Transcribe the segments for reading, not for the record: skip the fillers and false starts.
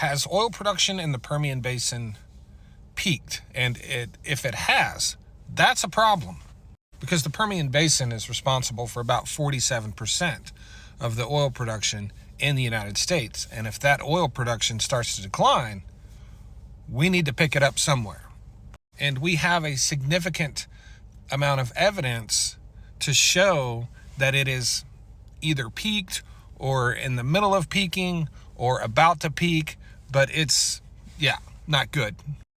has oil production in the Permian Basin peaked? And if it has, that's a problem, because the Permian Basin is responsible for about 47% of the oil production in the United States. And if that oil production starts to decline, we need to pick it up somewhere. And we have a significant amount of evidence to show that it is either peaked or in the middle of peaking or about to peak, but it's, not good.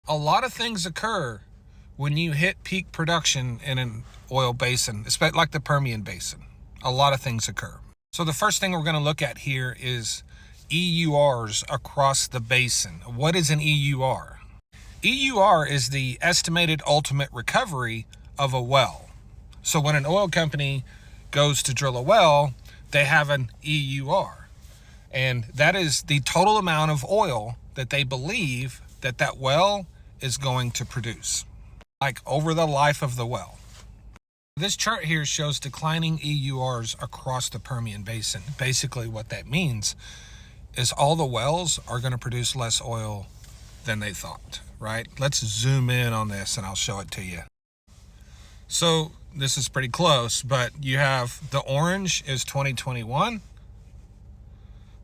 A lot of things occur when you hit peak production in an oil basin, especially like the Permian Basin. A lot of things occur. So the first thing we're going to look at here is EURs across the basin. What is an EUR? EUR is the estimated ultimate recovery of a well. So when an oil company goes to drill a well, they have an EUR. And that is the total amount of oil that they believe that that well is going to produce, like over the life of the well. This chart here shows declining EURs across the Permian Basin. Basically what that means is all the wells are going to produce less oil than they thought, right? Let's zoom in on this and I'll show it to you. So this is pretty close, but you have the orange is 2021,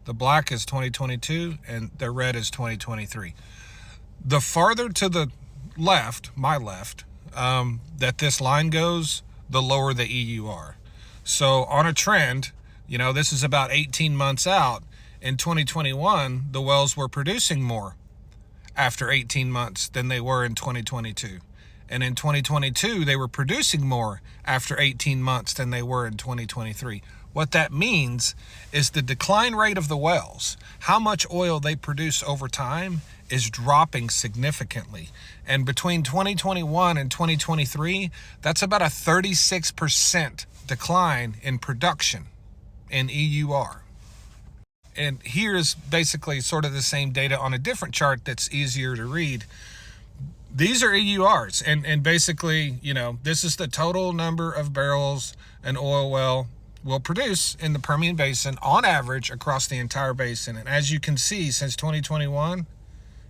the black is 2022, and the red is 2023. The farther to the left, my left, that this line goes, the lower the EUR. So on a trend, this is about 18 months out. In 2021, the wells were producing more after 18 months than they were in 2022. And in 2022, they were producing more after 18 months than they were in 2023. What that means is the decline rate of the wells, how much oil they produce over time, is dropping significantly. And between 2021 and 2023, that's about a 36% decline in production in EUR. And here's basically sort of the same data on a different chart that's easier to read. These are EURs, and basically, this is the total number of barrels an oil well will produce in the Permian Basin on average across the entire basin. And as you can see, since 2021,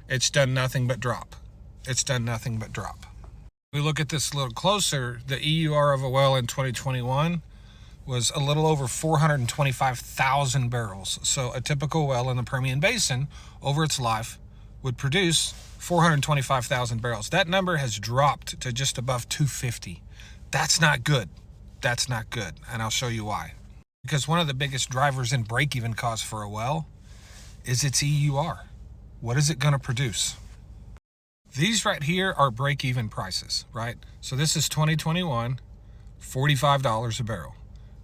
it's done nothing but drop. It's done nothing but drop. We look at this a little closer. The EUR of a well in 2021 was a little over 425,000 barrels. So a typical well in the Permian Basin over its life would produce 425,000 barrels. That number has dropped to just above 250. That's not good. That's not good. And I'll show you why. Because one of the biggest drivers in break-even cost for a well is its EUR. What is it going to produce? These right here are break-even prices, right? So this is 2021, $45 a barrel.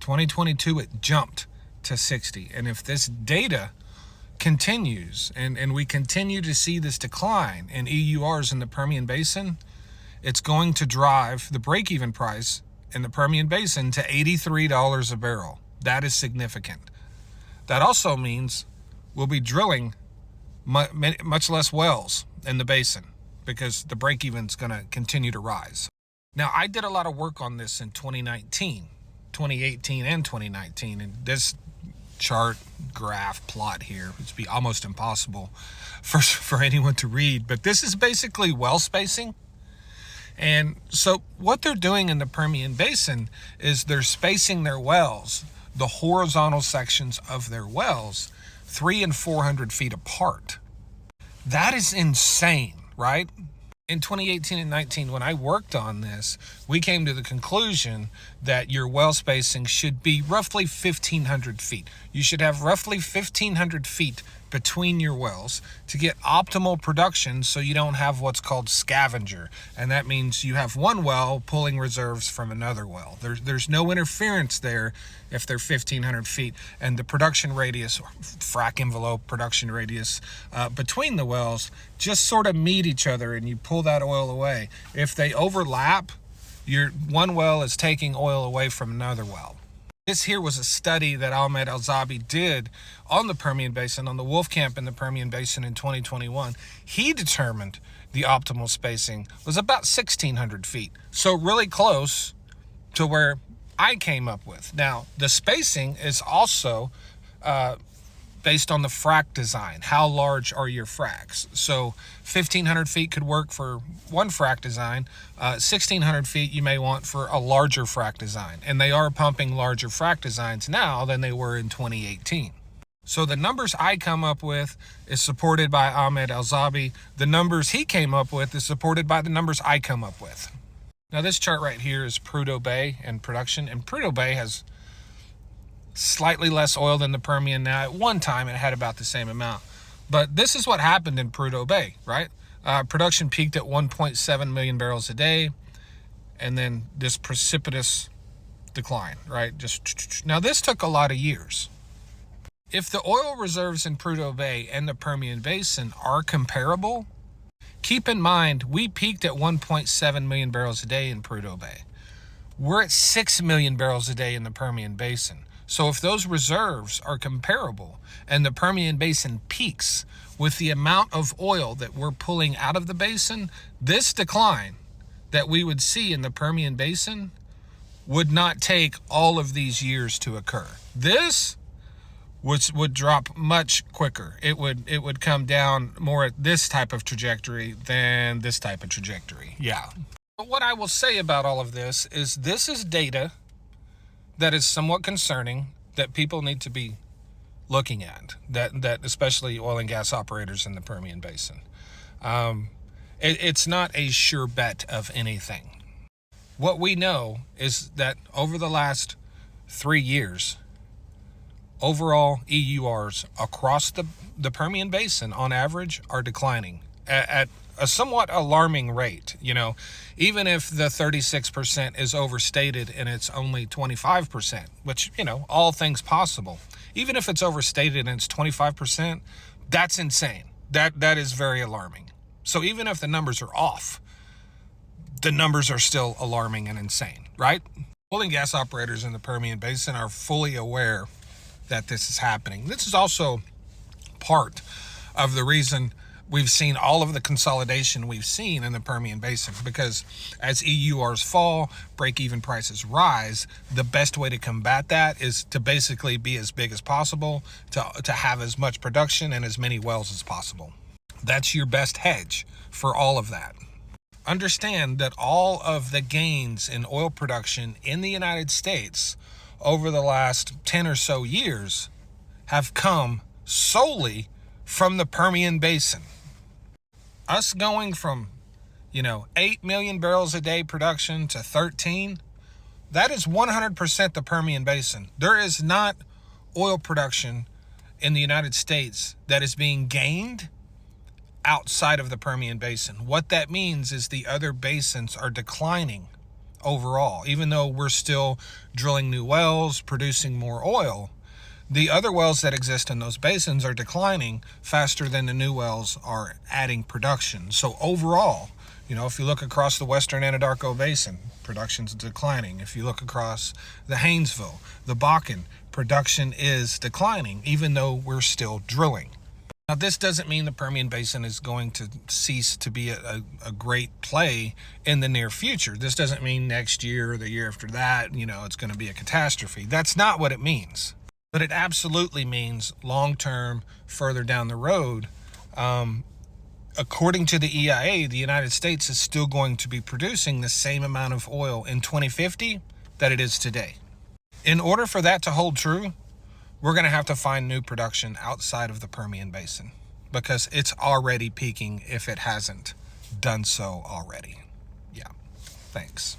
2022, it jumped to 60. And if this data continues and we continue to see this decline in EURs in the Permian Basin, it's going to drive the break-even price in the Permian Basin to $83 a barrel. That is significant. That also means we'll be drilling much less wells in the basin because the break-even's going to continue to rise. Now, I did a lot of work on this in 2019, 2018, and 2019, and this chart, graph, plot here would be almost impossible for anyone to read, but this is basically well spacing. And so what they're doing in the Permian Basin is they're spacing their wells, the horizontal sections of their wells, 300 and 400 feet apart. That is insane, right? In 2018 and 19, when I worked on this, we came to the conclusion that your well spacing should be roughly 1,500 feet. You should have roughly 1,500 feet between your wells to get optimal production so you don't have what's called scavenger. And that means you have one well pulling reserves from another well. There's no interference there if they're 1,500 feet. And the production radius, or frac envelope production radius between the wells just sort of meet each other and you pull that oil away. If they overlap, your one well is taking oil away from another well. This here was a study that Ahmed Alzabi did on the Permian Basin, on the Wolf Camp in the Permian Basin in 2021. He determined the optimal spacing was about 1,600 feet. So really close to where I came up with. Now, the spacing is also based on the frac design. How large are your fracs? So 1,500 feet could work for one frac design. 1,600 feet you may want for a larger frac design. And they are pumping larger frac designs now than they were in 2018. So the numbers I come up with is supported by Ahmed Al-Zabi. The numbers he came up with is supported by the numbers I come up with. Now this chart right here is Prudhoe Bay and production, and Prudhoe Bay has slightly less oil than the Permian now. At one time it had about the same amount, but this is what happened in Prudhoe Bay, right? Production peaked at 1.7 million barrels a day, and then this precipitous decline, right? Now this took a lot of years. If the oil reserves in Prudhoe Bay and the Permian Basin are comparable, keep in mind we peaked at 1.7 million barrels a day in Prudhoe Bay. We're at 6 million barrels a day in the Permian Basin. So if those reserves are comparable and the Permian Basin peaks with the amount of oil that we're pulling out of the basin, this decline that we would see in the Permian Basin would not take all of these years to occur. This would drop much quicker. It would come down more at this type of trajectory than this type of trajectory. Yeah. But what I will say about all of this is data that is somewhat concerning, that people need to be looking at, that especially oil and gas operators in the Permian Basin. It's not a sure bet of anything. What we know is that over the last 3 years, overall EURs across the Permian Basin on average are declining at a somewhat alarming rate. You know, even if the 36% is overstated and it's only 25%, which, you know, all things possible, even if it's overstated and it's 25%, that's insane. That is very alarming. So even if the numbers are off, the numbers are still alarming and insane, right? Oil and gas operators in the Permian Basin are fully aware that this is happening. This is also part of the reason we've seen all of the consolidation we've seen in the Permian Basin, because as EURs fall, break-even prices rise, the best way to combat that is to basically be as big as possible, to have as much production and as many wells as possible. That's your best hedge for all of that. Understand that all of the gains in oil production in the United States over the last 10 or so years have come solely from the Permian Basin. Us going from, 8 million barrels a day production to 13, that is 100% the Permian Basin. There is not oil production in the United States that is being gained outside of the Permian Basin. What that means is the other basins are declining overall. Even though we're still drilling new wells, producing more oil, the other wells that exist in those basins are declining faster than the new wells are adding production. So overall, if you look across the Western Anadarko Basin, production's declining. If you look across the Haynesville, the Bakken, production is declining, even though we're still drilling. Now, this doesn't mean the Permian Basin is going to cease to be a great play in the near future. This doesn't mean next year or the year after that, it's going to be a catastrophe. That's not what it means. But it absolutely means long-term, further down the road, according to the EIA, the United States is still going to be producing the same amount of oil in 2050 that it is today. In order for that to hold true, we're going to have to find new production outside of the Permian Basin, because it's already peaking if it hasn't done so already. Yeah, thanks.